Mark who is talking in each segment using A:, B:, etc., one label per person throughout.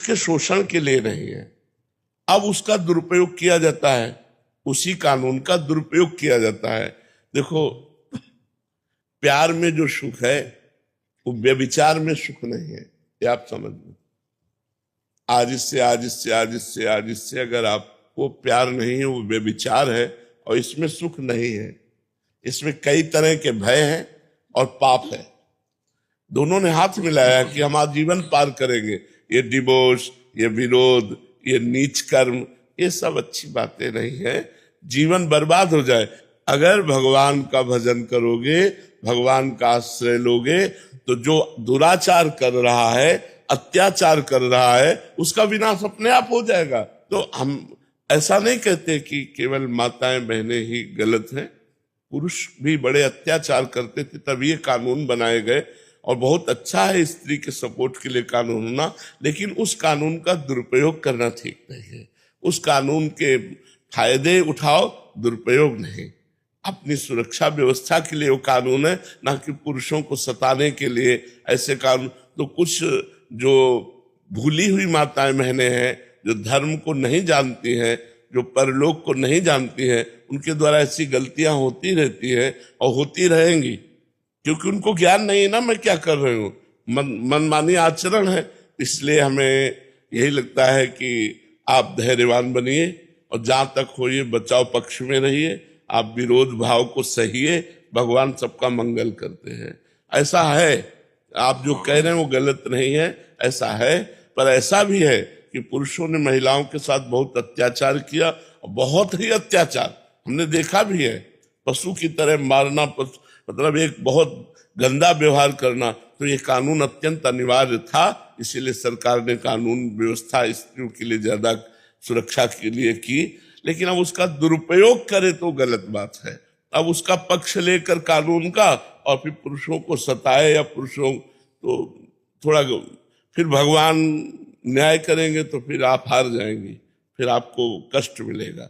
A: के शोषण के लिए नहीं है। अब उसका दुरुपयोग किया जाता है, उसी कानून का दुरुपयोग किया जाता है। देखो, प्यार में जो सुख है वो व्यभिचार में सुख नहीं है, ये आप समझ लो। आज इससे आज इससे आज इससे आज इससे अगर आपको प्यार नहीं है, वो व्यभिचार है और इसमें सुख नहीं है। इसमें कई तरह के भय हैं और पाप है। दोनों ने हाथ मिलाया कि हम आजीवन पार करेंगे। ये डिवोर्स, ये विरोध, ये नीच कर्म, ये सब अच्छी बातें नहीं है। जीवन बर्बाद हो जाए। अगर भगवान का भजन करोगे, भगवान का आश्रय लोगे, तो जो दुराचार कर रहा है, अत्याचार कर रहा है, उसका विनाश अपने आप हो जाएगा। तो हम ऐसा नहीं कहते कि केवल माताएं बहनें ही गलत हैं, पुरुष भी बड़े अत्याचार करते थे, तब ये कानून बनाए गए। और बहुत अच्छा है स्त्री के सपोर्ट के लिए कानून होना, लेकिन उस कानून का दुरुपयोग करना ठीक नहीं है। उस कानून के फायदे उठाओ, दुरुपयोग नहीं। अपनी सुरक्षा व्यवस्था के लिए वो कानून है, ना कि पुरुषों को सताने के लिए ऐसे कानून। तो कुछ जो भूली हुई माताएं बहनें हैं, जो धर्म को नहीं जानती हैं, जो परलोक को नहीं जानती हैं, उनके द्वारा ऐसी गलतियां होती रहती है और होती रहेंगी, क्योंकि उनको ज्ञान नहीं है ना मैं क्या कर रही हूँ। मनमानी आचरण है। इसलिए हमें यही लगता है कि आप धैर्यवान बनिए और जहां तक हो ये बचाव पक्ष में रहिए। आप विरोध भाव को सहिए, भगवान सबका मंगल करते हैं। ऐसा है, आप जो कह रहे हैं वो गलत नहीं है, ऐसा है। पर ऐसा भी है कि पुरुषों ने महिलाओं के साथ बहुत अत्याचार किया, बहुत ही अत्याचार हमने देखा भी है। पशु की तरह मारना, मतलब एक बहुत गंदा व्यवहार करना। तो ये कानून अत्यंत अनिवार्य था, इसीलिए सरकार ने कानून व्यवस्था स्त्रियों के लिए ज्यादा सुरक्षा के लिए की। लेकिन अब उसका दुरुपयोग करे तो गलत बात है। अब उसका पक्ष लेकर कानून का और फिर पुरुषों को सताए या पुरुषों तो थोड़ा, फिर भगवान न्याय करेंगे तो फिर आप हार जाएंगी, फिर आपको कष्ट मिलेगा।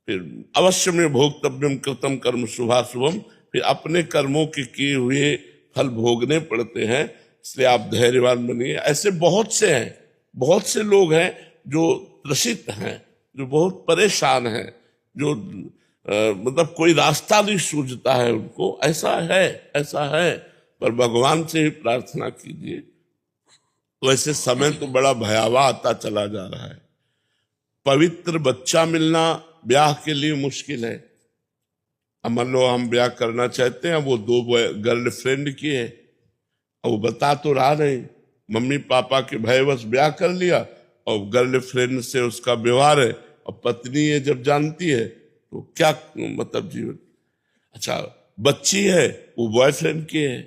A: फिर अवश्य में भोक्तव्यम कृतम कर्म शुभाशुभम, फिर अपने कर्मों के किए हुए फल भोगने पड़ते हैं। इसलिए आप धैर्यवान बनिए। ऐसे बहुत से हैं, बहुत से लोग हैं जो त्रसित हैं, जो बहुत परेशान हैं, जो मतलब कोई रास्ता नहीं सूझता है उनको। ऐसा है, ऐसा है। पर भगवान से ही प्रार्थना कीजिए। वैसे समय तो बड़ा भयावह आता चला जा रहा है। पवित्र बच्चा मिलना ब्याह के लिए मुश्किल है। अब मान लो हम ब्याह करना चाहते हैं, वो 2 गर्लफ्रेंड की है और वो बता तो रहा नहीं, मम्मी पापा के भयवश ब्याह कर लिया और गर्लफ्रेंड से उसका व्यवहार है। और पत्नी ये जब जानती है तो क्या मतलब जीवन। अच्छा, बच्ची है, वो बॉयफ्रेंड की है,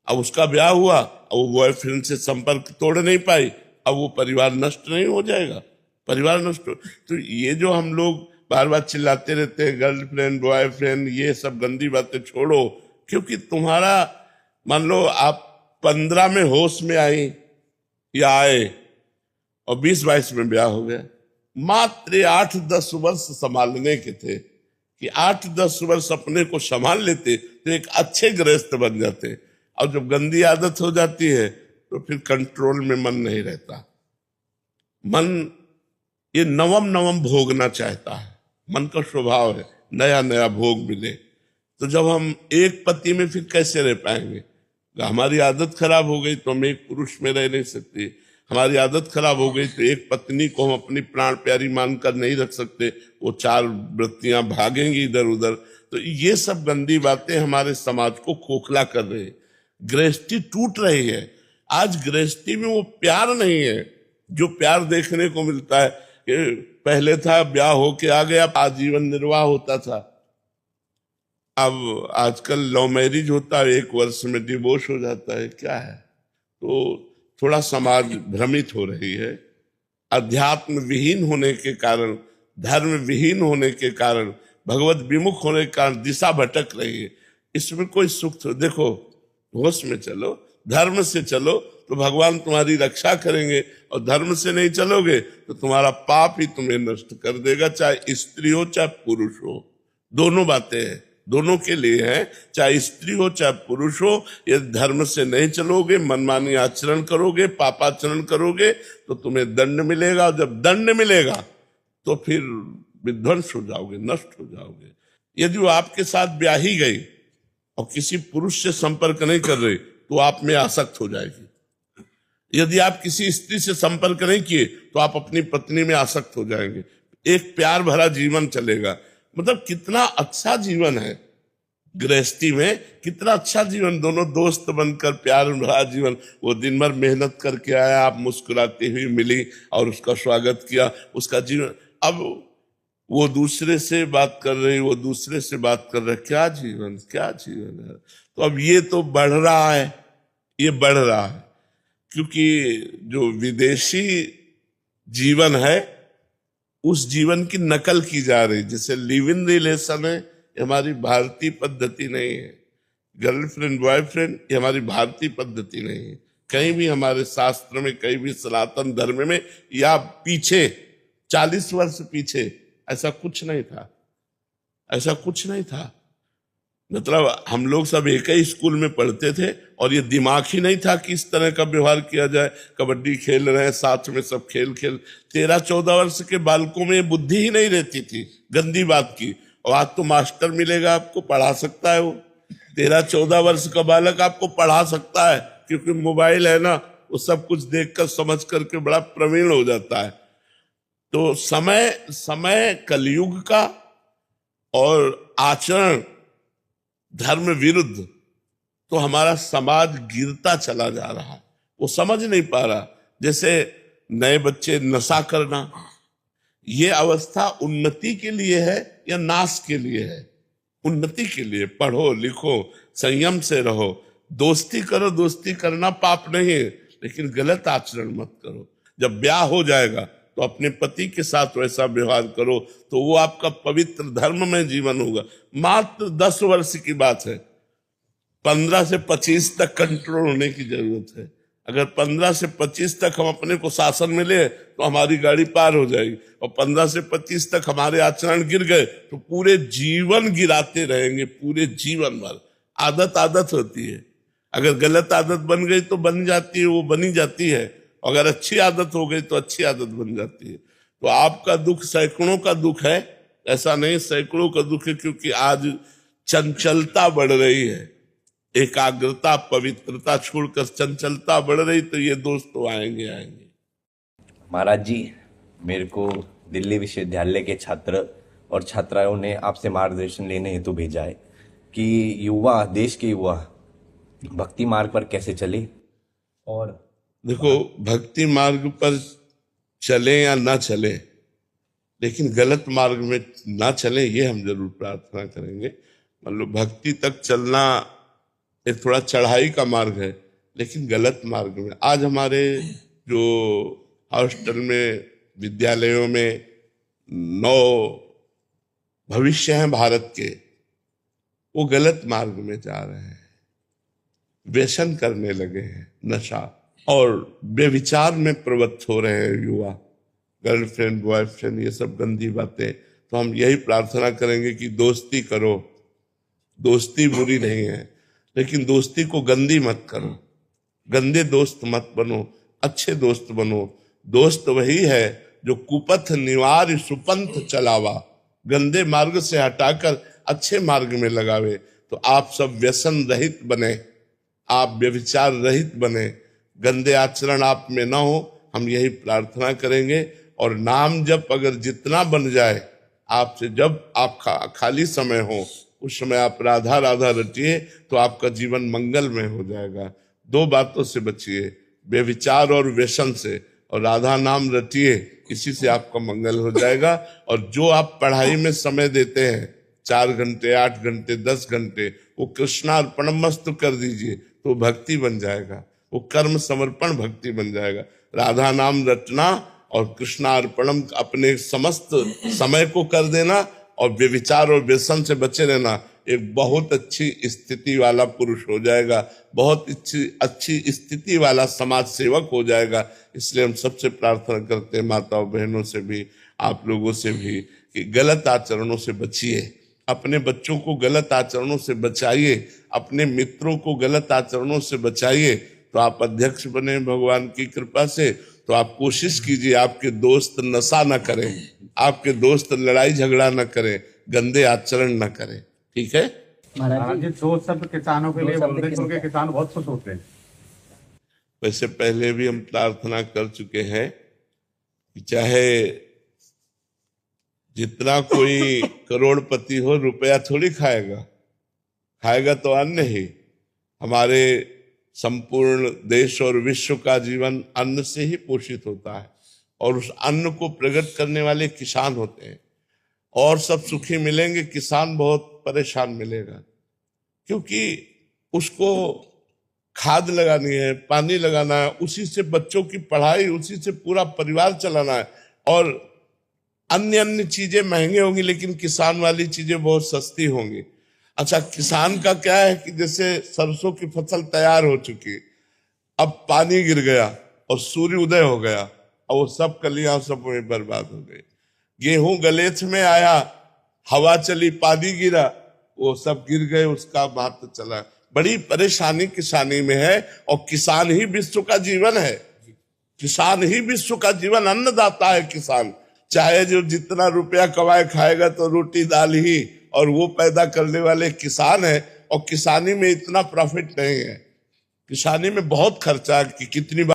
A: अब उसका ब्याह हुआ, अब वो बॉयफ्रेंड से संपर्क तोड़ नहीं पाई, अब वो परिवार नष्ट नहीं हो जाएगा? परिवार नष्ट हो। तो ये जो हम लोग बार बार चिल्लाते रहते हैं गर्लफ्रेंड बॉयफ्रेंड, ये सब गंदी बातें छोड़ो। क्योंकि तुम्हारा मान लो आप 15 में होश में आई या आए और 20-22 में ब्याह हो गया। मात्र 8-10 वर्ष संभालने के थे कि 8-10 वर्ष अपने को संभाल लेते तो एक अच्छे गृहस्थ बन जाते। और जब गंदी आदत हो जाती है तो फिर कंट्रोल में मन नहीं रहता। मन ये नवम नवम भोगना चाहता है, मन का स्वभाव है नया नया भोग मिले। तो जब हम एक पति में फिर कैसे रह पाएंगे? हमारी आदत खराब हो गई तो हम एक पुरुष में रह नहीं सकते। हमारी आदत खराब हो गई तो एक पत्नी को हम अपनी प्राण प्यारी मानकर नहीं रख सकते। वो 4 वृत्तियां भागेंगी इधर उधर। तो ये सब गंदी बातें हमारे समाज को खोखला कर रही है। गृहस्थी टूट रही है। आज गृहस्थी में वो प्यार नहीं है जो प्यार देखने को मिलता है। पहले था ब्याह होके आ गया, आजीवन निर्वाह होता था। अब आजकल लव मैरिज होता है, 1 वर्ष में डिवोर्स हो जाता है। क्या है? तो थोड़ा समाज भ्रमित हो रही है। अध्यात्म विहीन होने के कारण, धर्म विहीन होने के कारण, भगवत विमुख होने के कारण दिशा भटक रही है। इसमें कोई सुख तो देखो, होश में चलो, धर्म से चलो तो भगवान तुम्हारी रक्षा करेंगे। और धर्म से नहीं चलोगे तो तुम्हारा पाप ही तुम्हें नष्ट कर देगा, चाहे स्त्री हो चाहे पुरुष हो। दोनों बातें हैं। दोनों के लिए है, चाहे स्त्री हो चाहे पुरुष हो। यदि धर्म से नहीं चलोगे, मनमानी आचरण करोगे, पापाचरण करोगे तो तुम्हें दंड मिलेगा, और जब दंड मिलेगा तो फिर विध्वंस हो जाओगे, नष्ट हो जाओगे। यदि वो आपके साथ ब्याही गई और किसी पुरुष से संपर्क नहीं कर रही तो आप में आसक्त हो जाएगी। यदि आप किसी स्त्री से संपर्क नहीं किए तो आप अपनी पत्नी में आसक्त हो जाएंगे। एक प्यार भरा जीवन चलेगा। मतलब कितना अच्छा जीवन है गृहस्थी में, कितना अच्छा जीवन, दोनों दोस्त बनकर प्यार भरा जीवन। वो दिन भर मेहनत करके आया, आप मुस्कुराती हुई मिली और उसका स्वागत किया, उसका जीवन। अब वो दूसरे से बात कर रही, वो दूसरे से बात कर रहे, क्या जीवन, क्या जीवन है। तो अब ये तो बढ़ रहा है, ये बढ़ रहा है, क्योंकि जो विदेशी जीवन है उस जीवन की नकल की जा रही। जैसे लिव इन रिलेशन है, ये हमारी भारतीय पद्धति नहीं है। गर्लफ्रेंड बॉयफ्रेंड, ये हमारी भारतीय पद्धति नहीं है। कहीं भी हमारे शास्त्र में, कहीं भी सनातन धर्म में या पीछे 40 वर्ष पीछे ऐसा कुछ नहीं था, ऐसा कुछ नहीं था। मतलब हम लोग सब एक ही स्कूल में पढ़ते थे और ये दिमाग ही नहीं था कि इस तरह का व्यवहार किया जाए। कबड्डी खेल रहे हैं साथ में, सब खेल 13-14 वर्ष के बालकों में बुद्धि ही नहीं रहती थी गंदी बात की। और आज तो मास्टर मिलेगा, आपको पढ़ा सकता है। वो 13-14 वर्ष का बालक आपको पढ़ा सकता है, क्योंकि मोबाइल है ना, वो सब कुछ देखकर समझ करके बड़ा प्रवीण हो जाता है। तो समय कलयुग का, और आचरण धर्म विरुद्ध, तो हमारा समाज गिरता चला जा रहा है। वो समझ नहीं पा रहा। जैसे नए बच्चे नशा करना, ये अवस्था उन्नति के लिए है या नाश के लिए है? उन्नति के लिए। पढ़ो लिखो, संयम से रहो, दोस्ती करो, दोस्ती करना पाप नहीं है, लेकिन गलत आचरण मत करो। जब ब्याह हो जाएगा तो अपने पति के साथ वैसा व्यवहार करो, तो वो आपका पवित्र धर्म में जीवन होगा। मात्र 10 वर्ष की बात है, 15 से 25 तक कंट्रोल होने की जरूरत है। अगर 15 से 25 तक हम अपने को शासन में ले तो हमारी गाड़ी पार हो जाएगी, और 15 से 25 तक हमारे आचरण गिर गए तो पूरे जीवन गिराते रहेंगे, पूरे जीवन भर। आदत होती है, अगर गलत आदत बन गई तो बन जाती है, वो बनी जाती है। अगर अच्छी आदत हो गई तो अच्छी आदत बन जाती है। तो आपका दुख सैकड़ों का दुख है, ऐसा नहीं, सैकड़ों का दुख है, क्योंकि आज चंचलता बढ़ रही है। एकाग्रता पवित्रता छोड़कर चंचलता बढ़ रही, तो ये दोस्त तो आएंगे।
B: महाराज जी, मेरे को दिल्ली विश्वविद्यालय के छात्र और छात्राओं ने आपसे मार्गदर्शन लेने हेतु भेजा है कि युवा, देश के युवा भक्ति मार्ग पर कैसे चले। और
A: देखो, भक्ति मार्ग पर चले या ना चले, लेकिन गलत मार्ग में ना चले, ये हम जरूर प्रार्थना करेंगे। मतलब भक्ति तक चलना एक थोड़ा चढ़ाई का मार्ग है, लेकिन गलत मार्ग में। आज हमारे जो हॉस्टल में, विद्यालयों में 9 भविष्य हैं भारत के, वो गलत मार्ग में जा रहे हैं, व्यसन करने लगे हैं, नशा और बेविचार में प्रवृत्त हो रहे हैं युवा। गर्लफ्रेंड बॉयफ्रेंड, ये सब गंदी बातें। तो हम यही प्रार्थना करेंगे कि दोस्ती करो, दोस्ती बुरी नहीं है, लेकिन दोस्ती को गंदी मत करो, गंदे दोस्त मत बनो, अच्छे दोस्त बनो। दोस्त वही है जो कुपथ निवार सुपंथ चलावा, गंदे मार्ग से हटाकर अच्छे मार्ग में लगावे। तो आप सब व्यसन रहित बने, आप व्यभिचार रहित बने, गंदे आचरण आप में ना हो, हम यही प्रार्थना करेंगे। और नाम जप अगर जितना बन जाए आपसे, जब आपका खाली समय हो उस समय आप राधा राधा रटिए, तो आपका जीवन मंगल में हो जाएगा। 2 बातों से बचिए, बेविचार और व्यसन से, और राधा नाम रटिए, इसी से आपका मंगल हो जाएगा। और जो आप पढ़ाई में समय देते हैं, 4 घंटे 8 घंटे 10 घंटे, वो कृष्णार्पणमस्तु कर दीजिए, तो भक्ति बन जाएगा, वो कर्म समर्पण भक्ति बन जाएगा। राधा नाम रटना और कृष्णार्पणम अपने समस्त समय को कर देना, और व्यभिचार और व्यसन से बचे रहना, एक बहुत अच्छी स्थिति वाला पुरुष हो जाएगा, बहुत अच्छी स्थिति वाला समाज सेवक हो जाएगा। इसलिए हम सबसे प्रार्थना करते हैं, माताओं बहनों से भी, आप लोगों से भी, कि गलत आचरणों से बचिए अपने बच्चों को गलत आचरणों से बचाइए, अपने मित्रों को गलत आचरणों से बचाइए। तो आप अध्यक्ष बने भगवान की कृपा से, तो आप कोशिश कीजिए आपके दोस्त नशा न करें, आपके दोस्त लड़ाई झगड़ा न करें, गंदे आचरण न करें। ठीक है
C: महाराज जी, दो शब्द किसानों के लिए बोल दें क्योंकि किसान बहुत खुश होते हैं।
A: वैसे पहले भी हम प्रार्थना कर चुके हैं कि चाहे जितना कोई करोड़पति हो, रुपया थोड़ी खाएगा, खाएगा तो अन्न ही। हमारे संपूर्ण देश और विश्व का जीवन अन्न से ही पोषित होता है, और उस अन्न को प्रकट करने वाले किसान होते हैं। और सब सुखी मिलेंगे, किसान बहुत परेशान मिलेगा, क्योंकि उसको खाद लगानी है, पानी लगाना है, उसी से बच्चों की पढ़ाई, उसी से पूरा परिवार चलाना है। और अन्य अन्य चीजें महंगे होंगी, लेकिन किसान वाली चीजें बहुत सस्ती होंगी। अच्छा, किसान का क्या है कि जैसे सरसों की फसल तैयार हो चुकी, अब पानी गिर गया और सूर्य उदय हो गया, और वो सब कलियां सब में बर्बाद हो गई। गेहूं गलेथ में आया, हवा चली, पानी गिरा, वो सब गिर गए, उसका महत्व चला। बड़ी परेशानी किसानी में है, और किसान ही विश्व का जीवन है। किसान ही विश्व का जीवन, अन्नदाता है किसान। चाहे जो जितना रुपया कमाए खाएगा तो रोटी दाल ही, और वो पैदा करने वाले किसान है। और किसानी में इतना प्रॉफिट नहीं है, किसानी में बहुत खर्चा कि कितनी बार